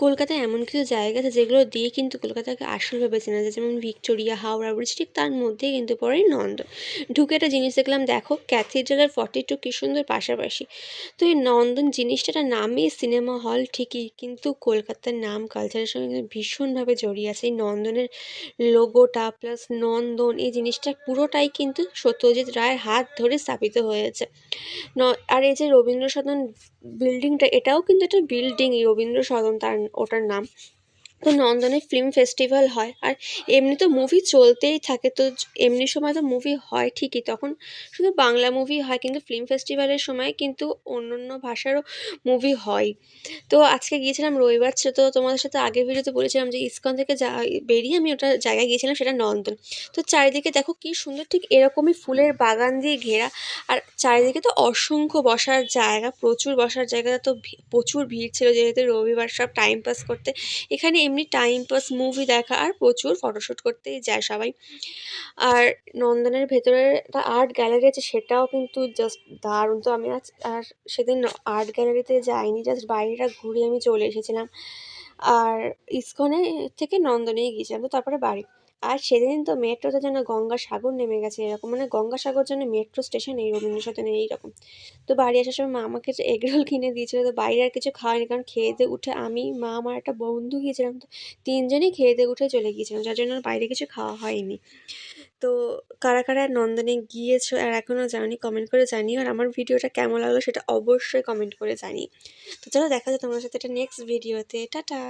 কলকাতায় এমন কিছু জায়গা আছে যেগুলো দিয়ে কিন্তু কলকাতাকে আসলভাবে চেনা যায়, যেমন ভিক্টোরিয়া, হাওড়া ব্রিজ, ঠিক তার মধ্যেই কিন্তু পড়ে নন্দন। ঢুকে একটা জিনিস দেখলাম, দেখো ক্যাথিড্রাল আর 42 কি সুন্দর পাশাপাশি। তো এই নন্দন জিনিসটা, একটা নামই সিনেমা হল ঠিকই, কিন্তু কলকাতার নাম কালচারের সঙ্গে কিন্তু ভীষণভাবে জড়িয়ে আছে। এই নন্দনের লোগোটা প্লাস নন্দন, এই জিনিসটা পুরোটাই কিন্তু সত্যজিৎ রায়ের হাত ধরে স্থাপিত হয়েছে। আর এই যে রবীন্দ্র সদন বিল্ডিংটা, এটাও কিন্তু একটা বিল্ডিংই, রবীন্দ্র সদন তার ওটার নাম। তো নন্দনে ফিল্ম ফেস্টিভ্যাল হয়, আর এমনি তো মুভি চলতেই থাকে। তো এমনি সময় তো মুভি হয় ঠিকই, তখন শুধু বাংলা মুভি হয়, কিন্তু ফিল্ম ফেস্টিভ্যালের সময় কিন্তু অন্য অন্য ভাষারও মুভি হয়। তো আজকে গিয়েছিলাম রবিবার ছিল, তো তোমাদের সাথে আগের ভিডিওতে বলেছিলাম যে ইসকন থেকে বেরিয়ে আমি ওটা জায়গায় গিয়েছিলাম, সেটা নন্দন। তো চারিদিকে দেখো কি সুন্দর, ঠিক এরকমই ফুলের বাগান দিয়ে ঘেরা। আর চারিদিকে তো অসংখ্য বসার জায়গা, প্রচুর বসার জায়গা। তো প্রচুর ভিড় ছিল, যেহেতু রবিবার, সব টাইম পাস করতে এখানে এমনি টাইম পাস, মুভি দেখা আর প্রচুর ফটোশ্যুট করতেই যায় সবাই। আর নন্দনের ভেতরে একটা আর্ট গ্যালারি আছে, সেটাও কিন্তু জাস্ট দারুণ। তো আমি আর সেদিন আর্ট গ্যালারিতে যাইনি, জাস্ট বাইরেটা ঘুরে আমি চলে এসেছিলাম। আর ইসকনে থেকে নন্দনেই গিয়েছিলাম, তো তারপরে বাড়ি। আর সেদিন তো মেট্রোতে যেন গঙ্গাসাগর নেমে গেছে এরকম, মানে গঙ্গাসাগর যেন মেট্রো স্টেশন, এই রবীন্দ্র সদনে এইরকম। তো বাড়ি আসার সময় মা আমাকে এগরোল কিনে দিয়েছিল, তো বাইরে আর কিছু খাওয়াইনি, কারণ খেয়ে দিয়ে উঠে আমি, মা, আমার একটা বন্ধু গিয়েছিলাম, তো তিনজনই খেয়ে দিয়ে উঠে চলে গিয়েছিলাম, যার জন্য আর বাইরে কিছু খাওয়া হয়নি। তো কারা কারা নন্দনে গিয়েছো আর এখনও যাওনি, কমেন্ট করে জানিও। আর আমার ভিডিওটা কেমন লাগলো সেটা অবশ্যই কমেন্ট করে জানিও। তো চলো, দেখা যায় তোমার সাথে একটা নেক্সট ভিডিওতে। টাটা।